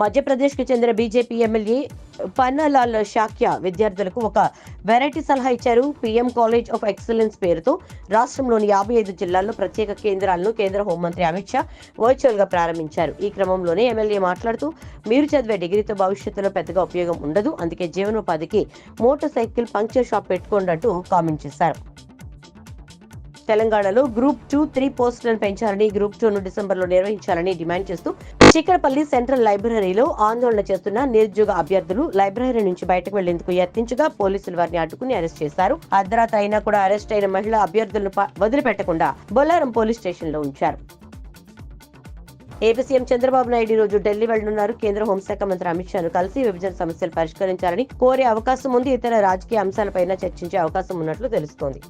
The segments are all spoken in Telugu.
మధ్యప్రదేశ్కు చెందిన బీజేపీ ఎమ్మెల్యే పన్నలాల్ షాక్యా విద్యార్థులకు ఒక వెరైటీ సలహా ఇచ్చారు. పీఎం కాలేజ్ ఆఫ్ ఎక్సలెన్స్ పేరుతో రాష్ట్రంలోని 55 జిల్లాల్లో ప్రత్యేక కేంద్రాలను కేంద్ర హోంమంత్రి అమిత్ షా వర్చువల్ గా ప్రారంభించారు. ఈ క్రమంలోనే ఎమ్మెల్యే మాట్లాడుతూ, మీరు చదివే డిగ్రీతో భవిష్యత్తులో పెద్దగా ఉపయోగం ఉండదు, అందుకే జీవనోపాధికి మోటార్ సైకిల్ పంక్చర్ షాప్ పెట్టుకోండి అంటూ కామెంట్ చేశారు. తెలంగాణలో గ్రూప్ 2, 3 పోస్టులను పెంచాలని, గ్రూప్ 2ను డిసెంబర్లో నిర్వహించాలని డిమాండ్ చేస్తూ చిక్కడపల్లి సెంట్రల్ లైబ్రరీలో ఆందోళన చేస్తున్న నిరుద్యోగ అభ్యర్థులు లైబ్రరీ నుంచి బయటకు వెళ్లేందుకు యత్నించగా పోలీసులు వారిని అడ్డుకుని అరెస్ట్ చేశారు. అర్ధరాత్రి అయినా కూడా అరెస్ట్ అయిన మహిళా అభ్యర్థులను వదిలిపెట్టకుండా బొల్లారం పోలీస్ స్టేషన్ లో ఉంచారు. ఏపీ సీఎం చంద్రబాబు నాయుడు ఈ రోజు ఢిల్లీ వెళ్లనున్నారు. కేంద్ర హోంశాఖ మంత్రి అమిత్ షాను కలిసి విభజన సమస్యలు పరిష్కరించాలని కోరే అవకాశం ఉంది. ఇతర రాజకీయ అంశాలపైన చర్చించే అవకాశం ఉన్నట్లు తెలుస్తోంది.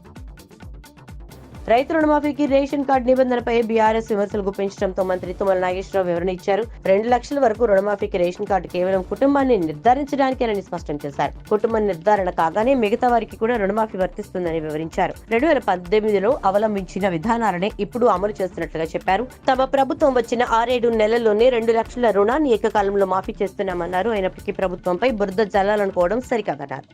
రైతు రుణమాఫీకి రేషన్ కార్డు నిబంధనపై బీఆర్ఎస్ విమర్శలు గుప్పించడంతో మంత్రి తుమ్మల నాగేశ్వరరావు వివరణ ఇచ్చారు. 2 లక్షల వరకు రుణమాఫీకి రేషన్ కార్డు కేవలం కుటుంబాన్ని నిర్ధారించడానికేనని స్పష్టం చేశారు. కుటుంబం నిర్ధారణ కాగానే మిగతా వారికి కూడా రుణమాఫీ వర్తిస్తుందని వివరించారు. 2018లో అవలంబించిన విధానాలనే ఇప్పుడు అమలు చేస్తున్నట్లుగా చెప్పారు. తమ ప్రభుత్వం వచ్చిన 6-7 నెలల్లోనే 2 లక్షల రుణాన్ని ఏకకాలంలో మాఫీ చేస్తున్నామన్నారు. అయినప్పటికీ ప్రభుత్వంపై బురద జల్లాలనుకోవడం సరికాదన్నారు.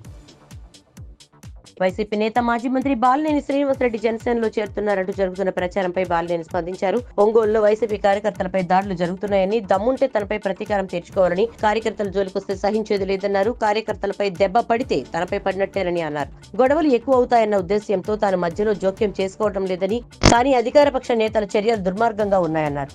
వైసీపీ నేత మాజీ మంత్రి బాలినేని శ్రీనివాసరెడ్డి జనసేనలో చేరుతున్నారంటూ జరుగుతున్న ప్రచారంపై బాలినేని స్పందించారు. ఒంగోలులో వైసీపీ కార్యకర్తలపై దాడులు జరుగుతున్నాయని, దమ్ముంటే తనపై ప్రతీకారం తీర్చుకోవాలని, కార్యకర్తల జోలికొస్తే సహించేది లేదన్నారు. కార్యకర్తలపై దెబ్బ పడితే తనపై పడినట్టేనని అన్నారు. గొడవలు ఎక్కువ అవుతాయన్న ఉద్దేశ్యంతో తాను మధ్యలో జోక్యం చేసుకోవడం లేదని, కానీ అధికారపక్ష నేతల చర్యలు దుర్మార్గంగా ఉన్నాయన్నారు.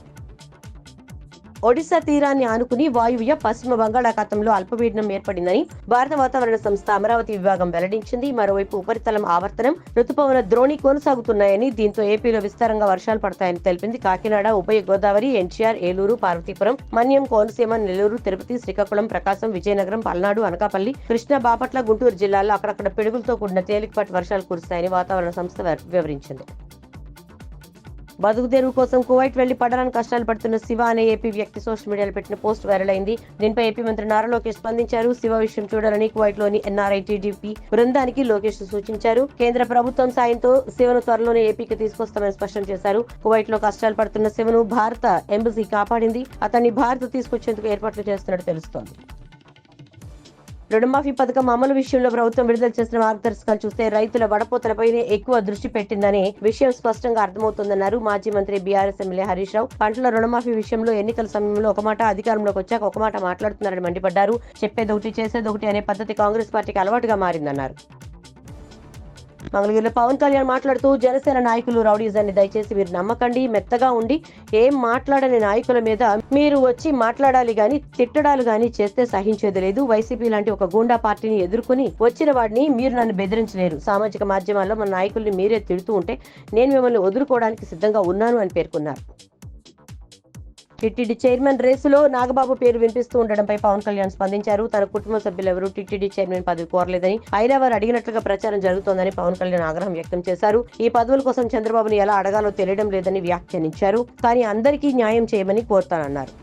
ఒడిశా తీరాన్ని ఆనుకుని వాయువ్య పశ్చిమ బంగాళాఖాతంలో అల్పపీడనం ఏర్పడిందని భారత వాతావరణ సంస్థ అమరావతి విభాగం వెల్లడించింది. మరోవైపు ఉపరితలం ఆవర్తనం, రుతుపవన ద్రోణి కొనసాగుతున్నాయని, దీంతో ఏపీలో విస్తారంగా వర్షాలు పడతాయని తెలిపింది. కాకినాడ, ఉభయ గోదావరి, ఎన్టీఆర్, ఏలూరు, పార్వతీపురం, మన్యం, కోనసీమ, నెల్లూరు, తిరుపతి, శ్రీకాకుళం, ప్రకాశం, విజయనగరం, పల్నాడు, అనకాపల్లి, కృష్ణా, బాపట్ల, గుంటూరు జిల్లాల్లో అక్కడక్కడ పిడుగులతో కూడిన తేలికపాటి వర్షాలు కురుస్తాయని వాతావరణ సంస్థ వివరించింది. బతుకు తెరువు కోసం కువైట్ వెళ్లి పడడానికి కష్టాలు పడుతున్న శివ అనే ఏపీ వ్యక్తి సోషల్ మీడియాలో పెట్టిన పోస్ట్ వైరల్ అయింది. దీనిపై ఏపీ మంత్రి నారా లోకేష్ స్పందించారు. శివ విషయం చూడాలని కువైట్ లోని ఎన్ఆర్ఐ టీడీపీ బృందానికి లోకేష్ సూచించారు. కేంద్ర ప్రభుత్వం సాయంతో శివను త్వరలోనే ఏపీకి తీసుకొస్తామని స్పష్టం చేశారు. కువైట్ లో కష్టాలు పడుతున్న శివను భారత ఎంబసీ కాపాడింది. అతన్ని భారత్ తీసుకొచ్చేందుకు ఏర్పాట్లు చేస్తున్నట్టు తెలుస్తోంది. రుణమాఫీ పథకం అమలు విషయంలో ప్రభుత్వం విడుదల చేసిన మార్గదర్శకాలు చూస్తే రైతుల వడపోతలపైనే ఎక్కువ దృష్టి పెట్టిందనే విషయం స్పష్టంగా అర్థమవుతోందన్నారు. మాజీ మంత్రి బీఆర్ఎస్ ఎమ్మెల్యే హరీష్ రావు పంటల రుణమాఫీ విషయంలో ఎన్నికల సమయంలో ఒక మాట, అధికారంలోకి వచ్చాక ఒక మాట మాట్లాడుతున్నారని మండిపడ్డారు. చెప్పేదొకటి చేసేదొకటి అనే పద్ధతి కాంగ్రెస్ పార్టీకి అలవాటుగా మారిందన్నారు. మంగళగిరిలో పవన్ కళ్యాణ్ మాట్లాడుతూ, జనసేన నాయకులు రౌడీజాన్ని దయచేసి మీరు నమ్మకండి. మెత్తగా ఉండి ఏం మాట్లాడని నాయకుల మీద మీరు వచ్చి మాట్లాడాలి గాని, తిట్టడాలు గాని చేస్తే సహించేది లేదు. వైసీపీ లాంటి ఒక గూండా పార్టీని ఎదుర్కొని వచ్చిన వాడిని మీరు నన్ను బెదిరించలేరు. సామాజిక మాధ్యమాల్లో మన నాయకుల్ని మీరే తిడుతూ ఉంటే నేను మిమ్మల్ని వదులుకోవడానికి సిద్ధంగా ఉన్నాను అని పేర్కొన్నారు. టీటీడీ చైర్మన్ రేసులో నాగబాబు పేరు వినిపిస్తూ ఉండడంపై పవన్ కళ్యాణ్ స్పందించారు. తన కుటుంబ సభ్యులెవరూ టీటీడీ చైర్మన్ పదవి కోరలేదని, అయినా వారు అడిగినట్లుగా ప్రచారం జరుగుతోందని పవన్ కళ్యాణ్ ఆగ్రహం వ్యక్తం చేశారు. ఈ పదవుల కోసం చంద్రబాబుని ఎలా అడగాలో తెలియడం లేదని వ్యాఖ్యానించారు. కానీ అందరికీ న్యాయం చేయమని కోరుతానన్నారు.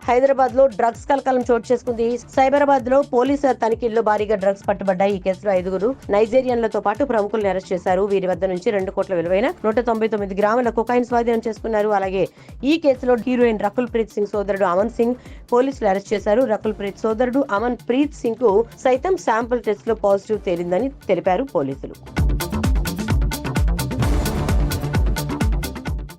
హైదరాబాద్ లో డ్రగ్స్ కలకలం చోటు చేసుకుంది. సైబరాబాద్ లో పోలీసుల తనిఖీల్లో భారీగా డ్రగ్స్ పట్టుబడ్డాయి. ఈ కేసులో 5 నైజీరియన్లతో పాటు ప్రముఖులను అరెస్ట్ చేశారు. వీరి వద్ద నుంచి 2 కోట్ల విలువైన 199 గ్రాముల కొకైన్ స్వాధీనం చేసుకున్నారు. అలాగే ఈ కేసులో హీరోయిన్ రకుల్ ప్రీత్ సింగ్ సోదరుడు అమన్ సింగ్ పోలీసులు అరెస్ట్ చేశారు. రకుల్ ప్రీత్ సోదరుడు అమన్ ప్రీత్ సింగ్ కు సైతం శాంపుల్ టెస్ట్ లో పాజిటివ్ తేలిందని తెలిపారు పోలీసులు.